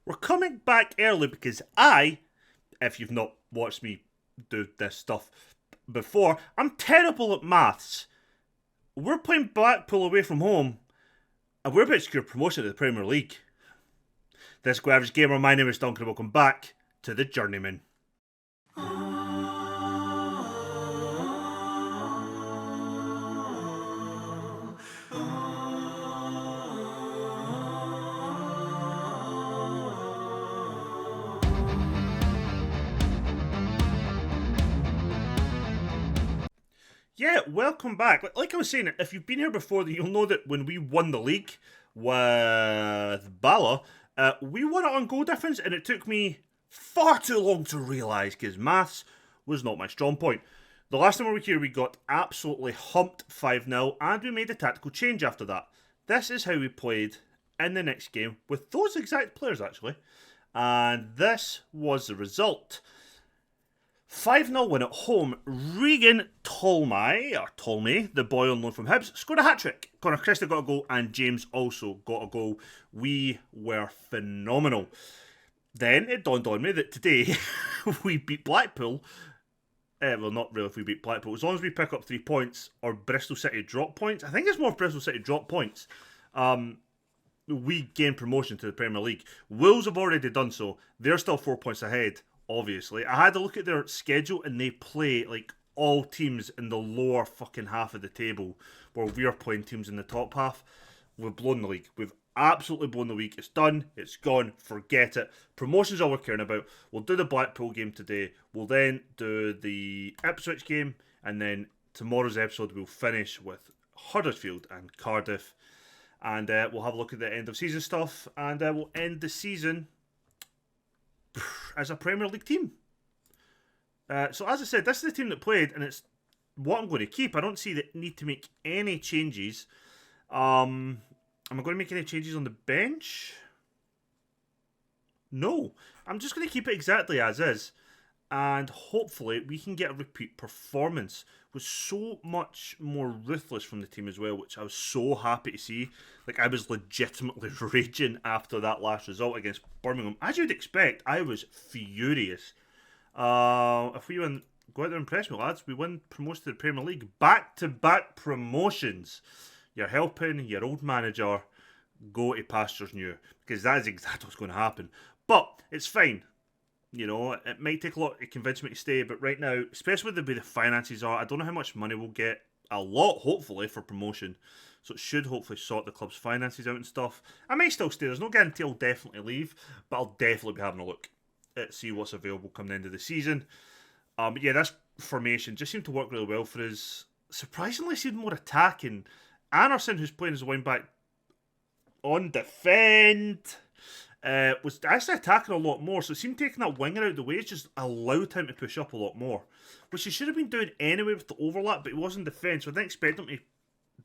We're coming back early because if you've not watched me do this stuff before, I'm terrible at maths. We're playing Blackpool away from home, and we're about to secure promotion to the Premier League. This is Average Gamer. My name is Duncan. Welcome back to the Journeyman. Yeah, welcome back. Like I was saying, if you've been here before, you'll know that when we won the league with Bala, we won it on goal difference, and it took me far too long to realise because maths was not my strong point. The last time we were here, we got absolutely humped 5-0, and we made a tactical change after that. This is how we played in the next game with those exact players, actually. And this was the result. 5-0 win at home. Regan Tolmay, the boy on loan from Hibs, scored a hat-trick. Connor Christie got a goal and James also got a goal. We were phenomenal. Then it dawned on me that today we beat Blackpool. Well, not really if we beat Blackpool. As long as we pick up 3 points or Bristol City drop points. I think it's more Bristol City drop points. We gain promotion to the Premier League. Wolves have already done so. They're still 4 points ahead. Obviously, I had to look at their schedule and they play like all teams in the lower fucking half of the table, where we're playing teams in the top half. We've blown the league. We've absolutely blown the league. It's done. It's gone. Forget it. Promotion's all we're caring about. We'll do the Blackpool game today. We'll then do the Ipswich game, and then tomorrow's episode we'll finish with Huddersfield and Cardiff, and we'll have a look at the end of season stuff, and we'll end the season as a Premier League team. So as I said, this is the team that played, and it's what I'm going to keep. I don't see the need to make any changes. Am I going to make any changes on the bench? No. I'm just going to keep it exactly as is. And hopefully we can get a repeat performance. It was so much more ruthless from the team as well, which I was so happy to see. Like, I was legitimately raging after that last result against Birmingham. As you'd expect, I was furious. If we win, go out there and impress me, lads. We win promotion to the Premier League. Back-to-back promotions. You're helping your old manager go to pastures new, because that is exactly what's going to happen. But it's fine. You know, it might take a lot to convince me to stay, but right now, especially with the way the finances are, I don't know how much money we'll get. A lot, hopefully, for promotion. So it should hopefully sort the club's finances out and stuff. I may still stay. There's no guarantee I'll definitely leave, but I'll definitely be having a look at see what's available come the end of the season. But yeah, this formation just seemed to work really well for us. Surprisingly, seemed more attacking. Anderson, who's playing as a wing back on defend, was actually attacking a lot more, so it seemed taking that winger out of the way just allowed him to push up a lot more, which he should have been doing anyway with the overlap, but he was in defence, so I didn't expect him to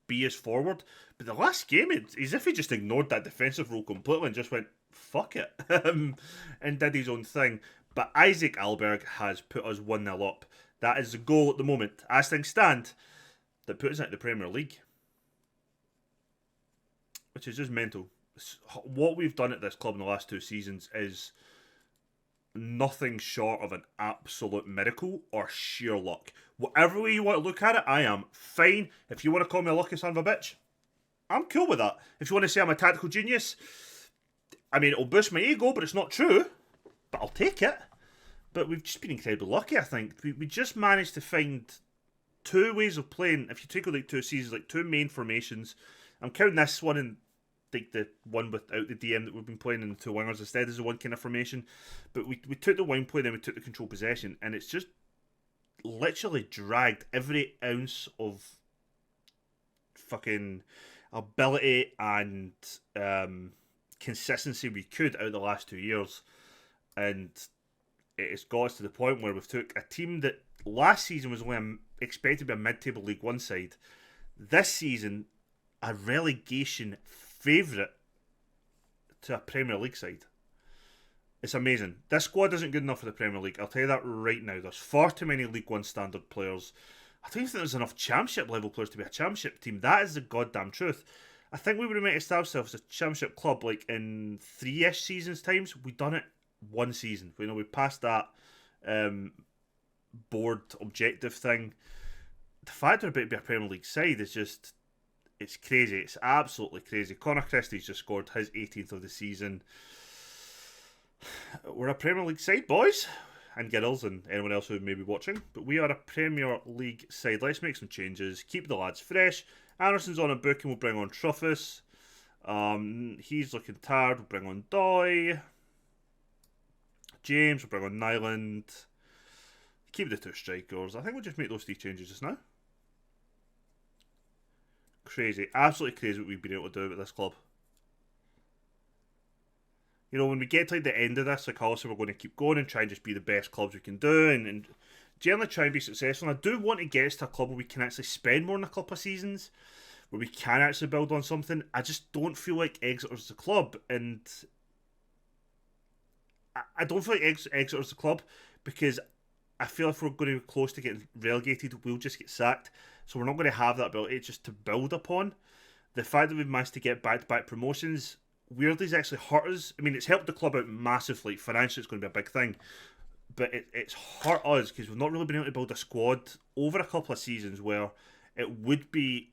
be as forward. But the last game, it's as if he just ignored that defensive role completely and just went, fuck it, and did his own thing. But Isaac Alberg has put us 1-0 up. That is the goal at the moment, as things stand, that puts us into the Premier League, which is just mental. What we've done at this club in the last 2 seasons is nothing short of an absolute miracle or sheer luck. Whatever way you want to look at it, I am fine. If you want to call me a lucky son of a bitch, I'm cool with that. If you want to say I'm a tactical genius, I mean, it'll boost my ego, but it's not true. But I'll take it. But we've just been incredibly lucky, I think. We just managed to find 2 ways of playing. If you take like 2 seasons, like 2 main formations. I'm counting this one in like the one without the DM that we've been playing, and the 2 wingers instead as the one kind of formation. But we took the wing play, then we took the control possession, and it's just literally dragged every ounce of fucking ability and consistency we could out of the last 2 years. And it's got us to the point where we've took a team that last season was only expected to be a mid-table League One side. This season, a relegation favourite to a Premier League side. It's amazing. This squad isn't good enough for the Premier League. I'll tell you that right now. There's far too many League One standard players. I don't even think there's enough Championship level players to be a Championship team. That is the goddamn truth. I think we would have made established ourselves as a championship club like in 3-ish seasons times. We done it one season. We passed that um, board objective thing. The fact we're about to be a Premier League side is just it's crazy. It's absolutely crazy. Connor Christie's just scored his 18th of the season. We're a Premier League side, boys and girls, and anyone else who may be watching. But we are a Premier League side. Let's make some changes. Keep the lads fresh. Anderson's on a book and we'll bring on Truffus. He's looking tired. We'll bring on Doy. James, we'll bring on Nyland. Keep the two strikers. I think we'll just make those three changes just now. Crazy. Absolutely crazy what we've been able to do with this club. You know, when we get to like, the end of this, like also we're going to keep going and try and just be the best clubs we can do and generally try and be successful. And I do want to get us to a club where we can actually spend more than a couple of seasons, where we can actually build on something. I just don't feel like Exeter's the club, and I don't feel like Exeter's the club because I feel if we're going to be close to getting relegated, we'll just get sacked. So we're not going to have that ability just to build upon. The fact that we've managed to get back-to-back promotions weirdly has actually hurt us. I mean, it's helped the club out massively. Financially, it's going to be a big thing. But it's hurt us because we've not really been able to build a squad over a couple of seasons where it would be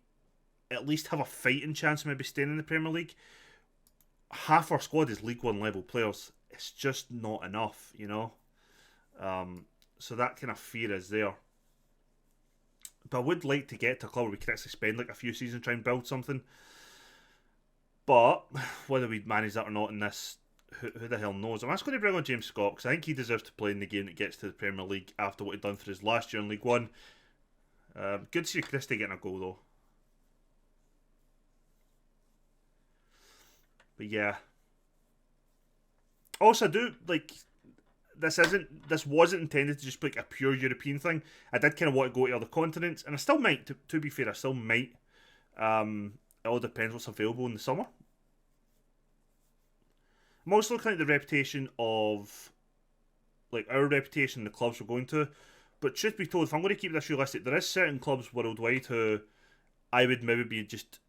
at least have a fighting chance of maybe staying in the Premier League. Half our squad is League One level players. It's just not enough, you know. So that kind of fear is there. But I would like to get to a club where we can actually spend like a few seasons trying to build something. But whether we manage that or not in this, who the hell knows? I'm just going to bring on James Scott because I think he deserves to play in the game that gets to the Premier League after what he'd done for his last year in League One. Good to see Christie getting a goal though. But yeah. Also, I do like this wasn't intended to just be like a pure European thing. I did kind of want to go to other continents, and I still might. To be fair, I still might. It all depends what's available in the summer. I'm also looking at the reputation of, like, our reputation, the clubs we're going to. But truth be told, if I'm going to keep this realistic, there is certain clubs worldwide who I would maybe be just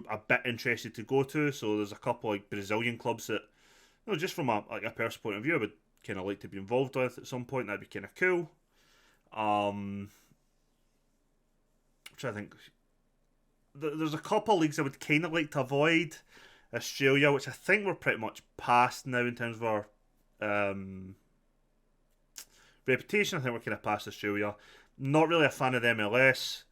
a bit interested to go to. So there's a couple like Brazilian clubs that, you know, just from a personal point of view, I would kind of like to be involved with at some point. That'd be kind of cool. Which I think there's a couple of leagues I would kind of like to avoid. Australia, which I think we're pretty much past now in terms of our reputation. I think we're kind of past Australia. Not really a fan of the MLS.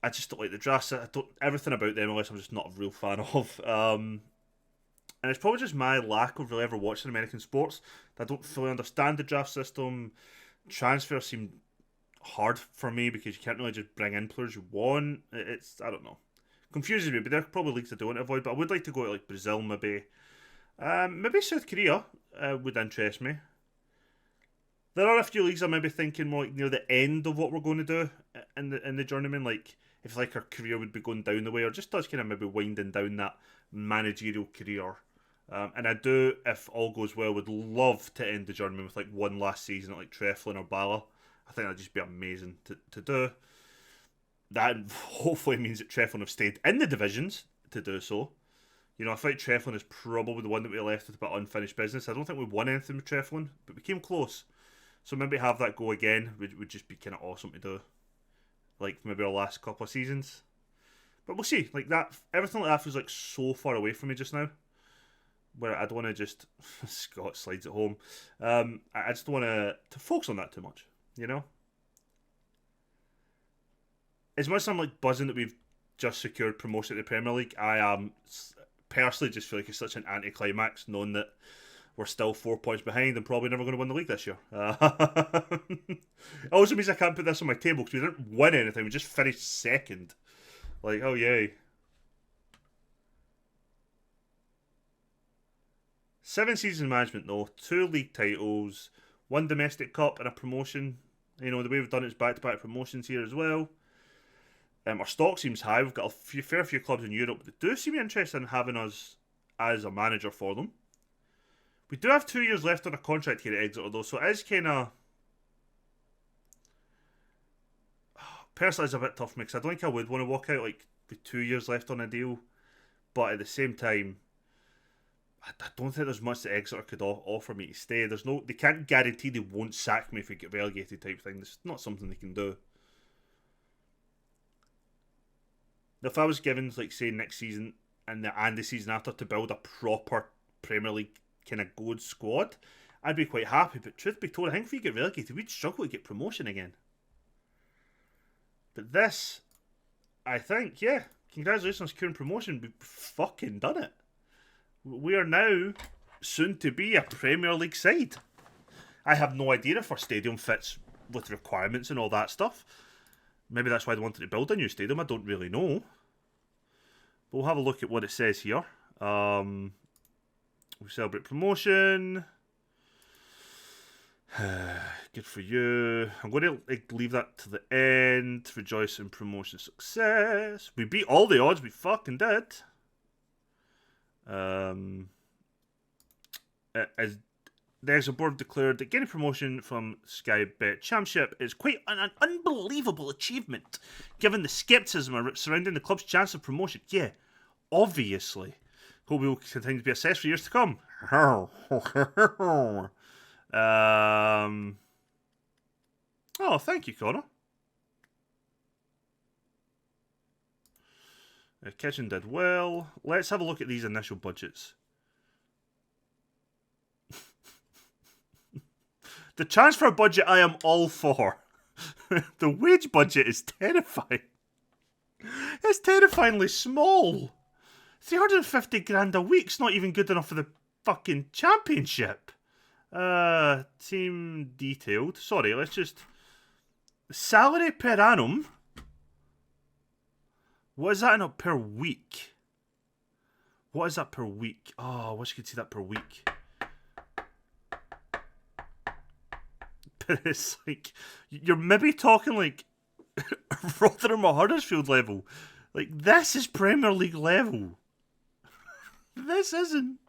I just don't like the drafts. Everything about the MLS I'm just not a real fan of. And it's probably just my lack of really ever watching American sports. I don't fully understand the draft system. Transfers seem hard for me because you can't really just bring in players you want. I don't know. Confuses me, but there are probably leagues I do want to avoid. But I would like to go to like Brazil, maybe. Maybe South Korea would interest me. There are a few leagues I'm maybe thinking more like near the end of what we're going to do in the Journeyman. Like if like our career would be going down the way, or just does kind of maybe winding down that managerial career. And I do, if all goes well, would love to end the Journeyman with like one last season at like Treflin or Bala. I think that'd just be amazing to do. That hopefully means that Treflin have stayed in the divisions to do so. You know, I think Treflin is probably the one that we left with a bit unfinished business. I don't think we won anything with Treflin, but we came close. So maybe have that go again would just be kind of awesome to do. Like maybe our last couple of seasons. But we'll see. Like that, everything like that feels like so far away from me just now. Where I don't want to just Scott slides at home. I just don't want to focus on that too much. You know. As much as I'm like buzzing that we've just secured promotion to the Premier League, I am personally just feel like it's such an anticlimax knowing that we're still 4 points behind and probably never going to win the league this year. It also means I can't put this on my table because we didn't win anything. We just finished second. Like, oh yay. 7 seasons management though, 2 league titles, 1 domestic cup and a promotion. You know, the way we've done it is back-to-back promotions here as well. Our stock seems high. We've got a fair few clubs in Europe that do seem interested in having us as a manager for them. We do have 2 years left on a contract here at Exeter though, so it is kind of... Personally, it's a bit tough for me because I don't think I would want to walk out like with 2 years left on a deal. But at the same time, I don't think there's much that Exeter could offer me to stay. They can't guarantee they won't sack me if we get relegated type thing. It's not something they can do. If I was given, like, say, next season and the season after to build a proper Premier League kind of good squad, I'd be quite happy. But truth be told, I think if we get relegated, we'd struggle to get promotion again. But this, I think, yeah, congratulations on securing promotion. We've fucking done it. We are now soon to be a Premier League side. I have no idea if our stadium fits with requirements and all that stuff. Maybe that's why they wanted to build a new stadium. I don't really know. But we'll have a look at what it says here. We celebrate promotion. Good for you. I'm going to leave that to the end. Rejoice in promotion success. We beat all the odds. We fucking did. As the Exeter board declared that getting promotion from Sky Bet Championship is quite an unbelievable achievement, given the scepticism surrounding the club's chance of promotion. Yeah, obviously. Hope we will continue to be assessed for years to come. Oh, thank you, Connor. Kitchen did well. Let's have a look at these initial budgets. The transfer budget I am all for. The wage budget is terrifying. It's terrifyingly small. 350 grand a week's not even good enough for the fucking championship. Team detailed. Sorry, let's just... Salary per annum. What is that per week? What is that per week? Oh, I wish I could see that per week. But it's like, you're maybe talking like Rotherham or Huddersfield level. Like, this is Premier League level. This isn't.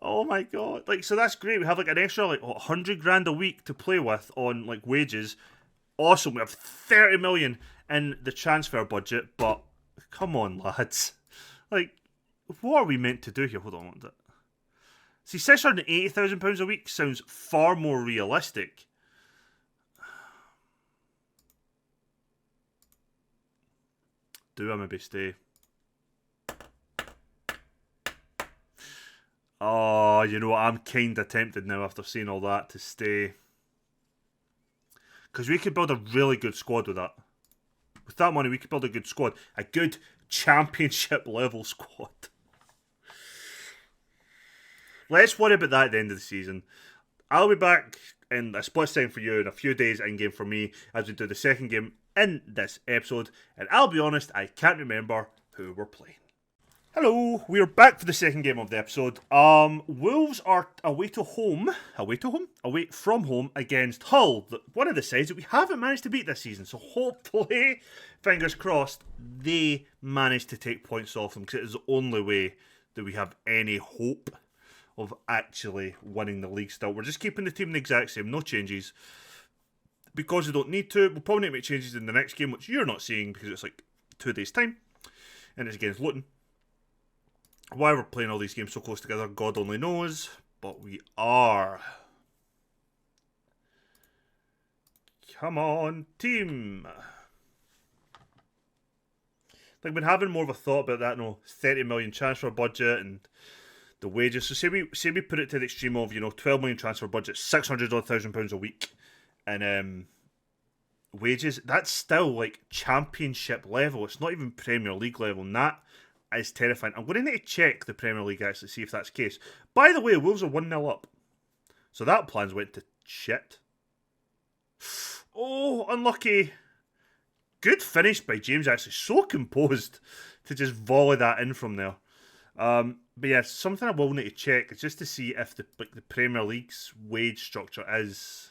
Oh my god. Like, so that's great. We have like an extra like 100 grand a week to play with on like wages. Awesome. We have 30 million in the transfer budget, but come on, lads. Like, what are we meant to do here? Hold on. See, £680,000 a week sounds far more realistic. Do I maybe stay? Oh, you know what? I'm kind of tempted now after seeing all that to stay. Because we could build a really good squad with that. With that money, we could build a good squad. A good championship level squad. Let's worry about that at the end of the season. I'll be back in a split second for you in a few days in game for me as we do the second game in this episode. And I'll be honest, I can't remember who we're playing. Hello, we're back for the second game of the episode. Wolves are away from home against Hull, one of the sides that we haven't managed to beat this season. So hopefully, fingers crossed, they manage to take points off them, because it is the only way that we have any hope of actually winning the league still. We're just keeping the team the exact same, no changes, because we don't need to. We'll probably make changes in the next game, which you're not seeing because it's like 2 days' time, and it's against Luton. Why we're playing all these games so close together, God only knows, but we are. Come on, team. Like, been having more of a thought about that, 30 million transfer budget and the wages. So say we put it to the extreme of, 12 million transfer budget, £600,000 a week, and wages. That's still like championship level. It's not even Premier League level, and that is terrifying. I'm going to need to check the Premier League actually, see if that's the case. By the way, Wolves are 1-0 up. So that plans went to shit. Oh, unlucky. Good finish by James, actually. So composed to just volley that in from there. But yeah, something I will need to check is just to see if the Premier League's wage structure is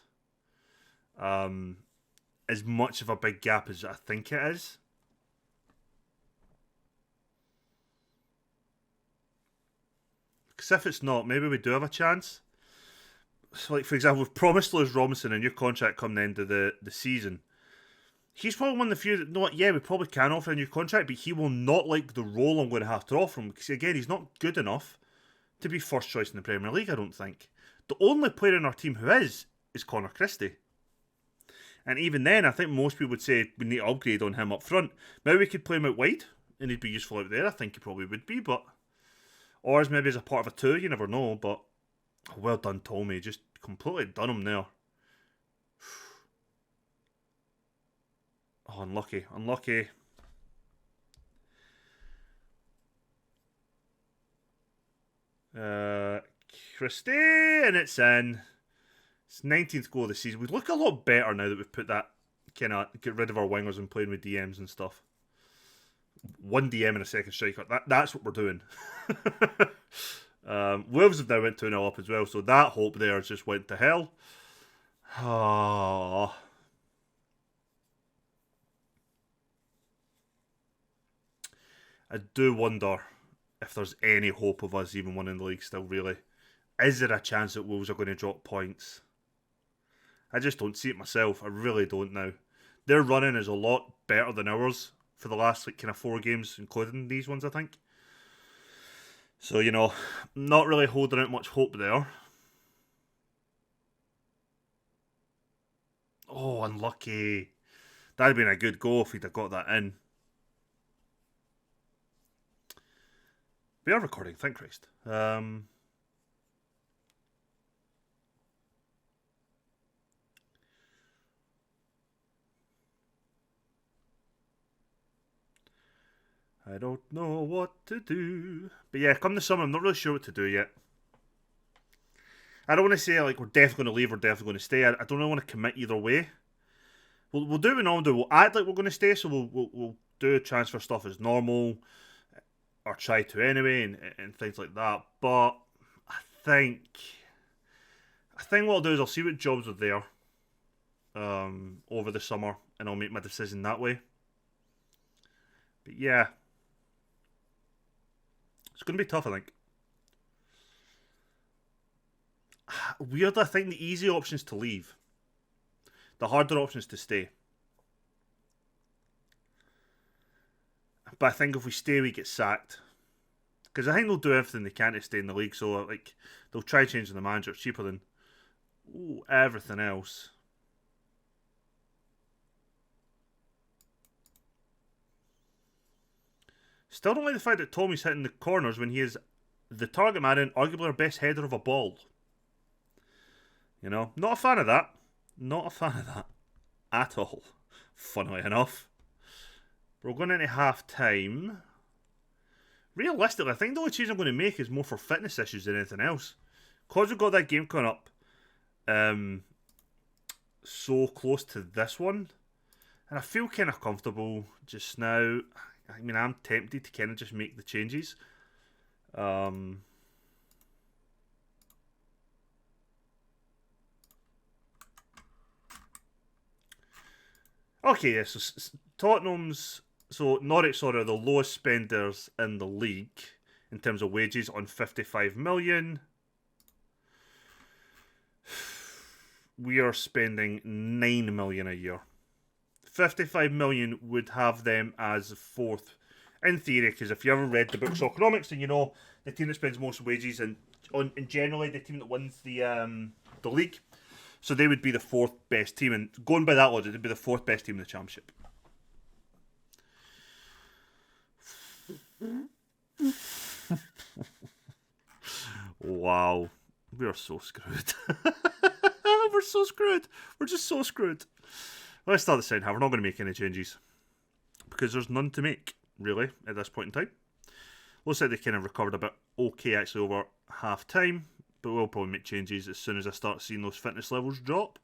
as much of a big gap as I think it is. Because if it's not, maybe we do have a chance. So, like, for example, we've promised Lewis Robinson a new contract come the end of the season. He's probably one of the few that, no, yeah, we probably can offer a new contract, but he will not like the role I'm going to have to offer him, because again, he's not good enough to be first choice in the Premier League, I don't think. The only player in our team who is Connor Christie. And even then, I think most people would say we need to upgrade on him up front. Maybe we could play him out wide, and he'd be useful out there. I think he probably would be, but... Or as maybe as a part of a two, you never know, but... Well done, Tommy. Just completely done him there. Oh, unlucky. Unlucky. Christie, and it's in. It's 19th goal of the season. We look a lot better now that we've put that kind of get rid of our wingers and playing with DMs and stuff. One DM and a second striker. That's what we're doing. Wolves have now went 2-0 up as well, so that hope there just went to hell. Oh. I do wonder if there's any hope of us even winning the league still, really. Is there a chance that Wolves are going to drop points? I just don't see it myself. I really don't now. Their running is a lot better than ours for the last kind of 4 games, including these ones, I think. So, not really holding out much hope there. Oh, unlucky. That'd have been a good goal if he'd have got that in. We are recording, thank Christ. I don't know what to do. But yeah, come the summer, I'm not really sure what to do yet. I don't want to say like we're definitely going to leave, we're definitely going to stay. I don't really want to commit either way. We'll do what we normally do. We'll act like we're going to stay, so we'll do transfer stuff as normal, or try to anyway, and things like that. But I think what I'll do is I'll see what jobs are there over the summer, and I'll make my decision that way. But yeah, it's going to be tough, I think. Weird, I think the easy option is to leave. The harder option is to stay. But I think if we stay, we get sacked. Because I think they'll do everything they can to stay in the league. So like they'll try changing the manager. It's cheaper than everything else. Still don't like the fact that Tommy's hitting the corners when he is the target man and arguably our best header of a ball. Not a fan of that. Not a fan of that at all. Funnily enough. We're going into half time. Realistically, I think the only change I'm going to make is more for fitness issues than anything else. Because we've got that game coming up so close to this one, and I feel kind of comfortable just now. I mean, I'm tempted to kind of just make the changes. Okay, yeah, so Tottenham's... So Norwich, sorry, are the lowest spenders in the league in terms of wages on 55 million. We are spending 9 million a year. 55 million would have them as fourth, in theory, because if you ever read the book Economics, then you know the team that spends most wages and generally the team that wins the league. So they would be the fourth best team, and going by that logic, they'd be the fourth best team in the championship. Wow, we are so screwed. We're so screwed. We're just so screwed. Let's start this out. We're not going to make any changes because there's none to make, really, at this point in time. Looks like they kind of recovered a bit okay, actually, over half time, but we'll probably make changes as soon as I start seeing those fitness levels drop.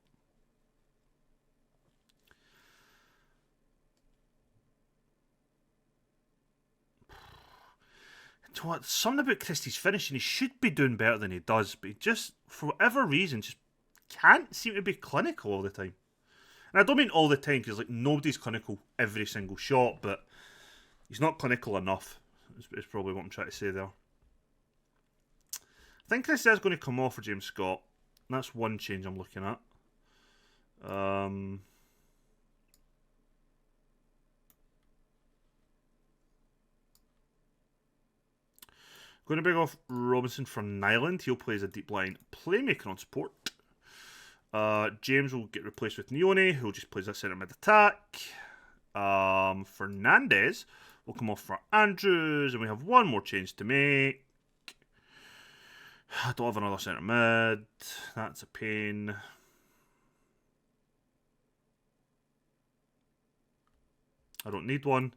Something about Christie's finishing, he should be doing better than he does, but he just, for whatever reason, just can't seem to be clinical all the time. And I don't mean all the time, because like nobody's clinical every single shot, but he's not clinical enough, is probably what I'm trying to say there. I think this is going to come off for James Scott. That's one change I'm looking at. Going to bring off Robinson for Nyland. He'll play as a deep line playmaker on support. James will get replaced with Neone, who just plays a centre mid attack. Fernandez will come off for Andrews, and we have one more change to make. I don't have another centre mid. That's a pain. I don't need one.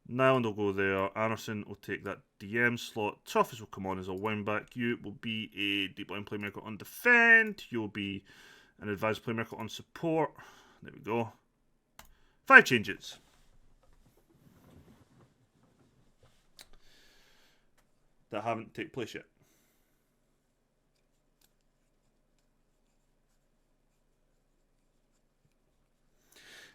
Nyland will go there. Anderson will take that DM slot. Tuffus will come on as a wing back. You will be a deep line playmaker on defend. You'll be an advanced playmaker on support. There we go. 5 changes. That haven't taken place yet.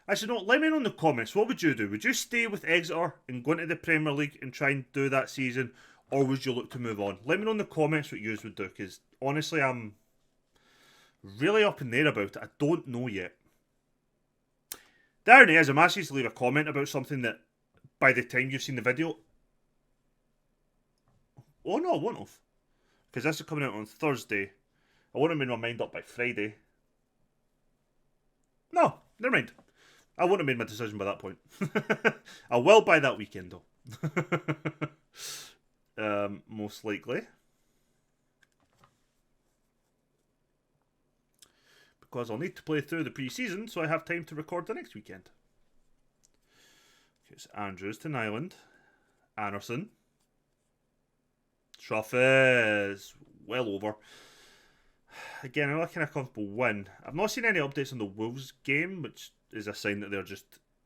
Actually, no, let me know in the comments, what would you do? Would you stay with Exeter and go into the Premier League and try and do that season? Or would you look to move on? Let me know in the comments what you would do, because honestly, I'm really up in there about it. I don't know yet. The irony is, I'm asking you to leave a comment about something that, by the time you've seen the video... Oh no, I won't have. Because this is coming out on Thursday. I won't have made my mind up by Friday. No, never mind. I wouldn't have made my decision by that point. I will by that weekend, though. Most likely. Because I'll need to play through the pre-season, so I have time to record the next weekend. Okay, it's Andrews to Nyland. Anderson. Truffes. Well over. Again, another kind of comfortable win. I've not seen any updates on the Wolves game, which is a sign that they're just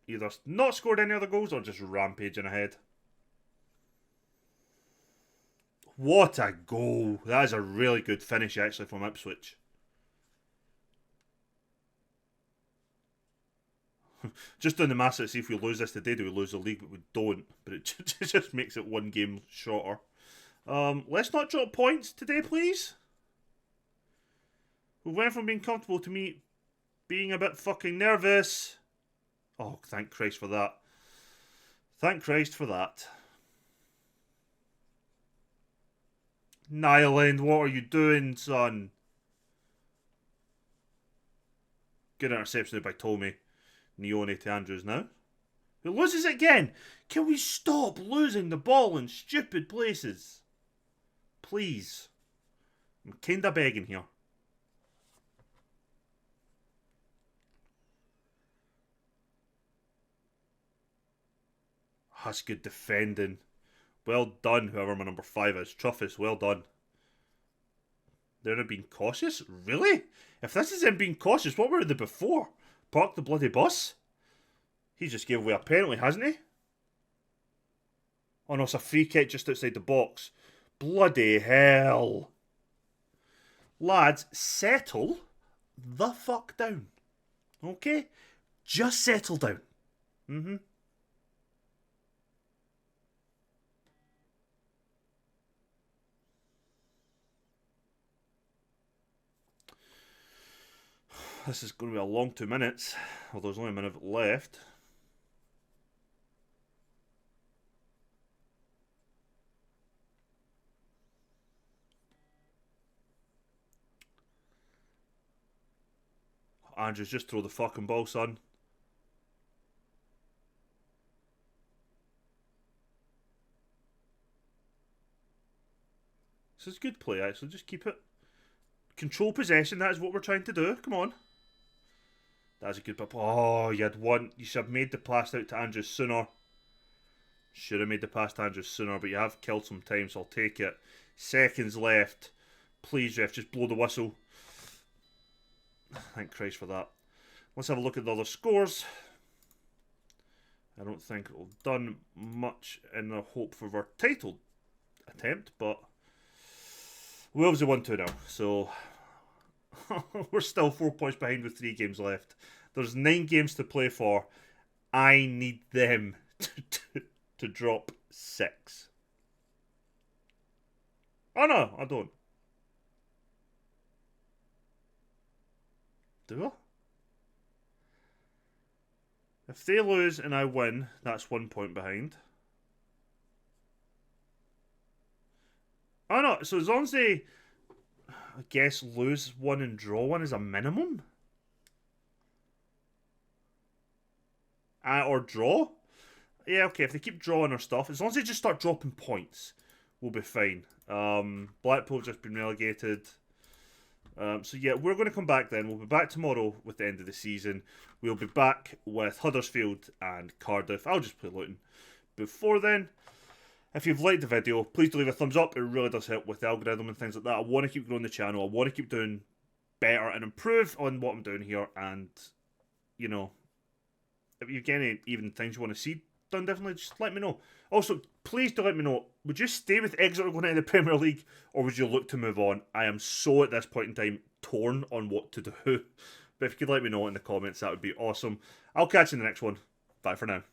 either not scored any other goals or just rampaging ahead. What a goal. That is a really good finish, actually, from Ipswich. Just doing the maths to see if we lose this today, do we lose the league? But we don't. But it just makes it one game shorter. Let's not drop points today, please. We went from being comfortable to me being a bit fucking nervous. Oh, thank Christ for that. Thank Christ for that. Nyland, what are you doing, son? Good interception by Tommy. Neone to Andrews now. He loses it again. Can we stop losing the ball in stupid places? Please. I'm kinda begging here. That's good defending. Well done, whoever my number 5 is. Truffus, well done. They're being cautious? Really? If this is him being cautious, what were they before? Park the bloody bus? He just gave away a penalty, hasn't he? Oh no, it's a free kick just outside the box. Bloody hell. Lads, settle the fuck down. Okay? Just settle down. This is going to be a long 2 minutes, although there's only a minute left. Andrews, just throw the fucking ball, son. This is good play, actually. Just keep it. Control possession, that is what we're trying to do. Come on. That's a good pop. Oh, you had one. You should have made the pass out to Andrews sooner. Should have made the pass to Andrews sooner, but you have killed some time, so I'll take it. Seconds left. Please, ref, just blow the whistle. Thank Christ for that. Let's have a look at the other scores. I don't think it'll have done much in the hope of our title attempt, but Wolves are 1-2 now, so we're still 4 points behind with 3 games left. There's 9 games to play for. I need them to drop 6. Oh no, I don't. Do I? If they lose and I win, that's 1 point behind. Oh no, so as long as they, I guess, lose one and draw one is a minimum? Or draw? Yeah, okay, if they keep drawing our stuff, as long as they just start dropping points, we'll be fine. Blackpool just been relegated. So yeah, we're going to come back then. We'll be back tomorrow with the end of the season. We'll be back with Huddersfield and Cardiff. I'll just play Luton. Before then, if you've liked the video, please do leave a thumbs up. It really does help with the algorithm and things like that. I want to keep growing the channel. I want to keep doing better and improve on what I'm doing here. And, you know, if you get any even things you want to see done differently, just let me know. Also, please do let me know, would you stay with Exeter going into the Premier League, or would you look to move on? I am so, at this point in time, torn on what to do. But if you could let me know in the comments, that would be awesome. I'll catch you in the next one. Bye for now.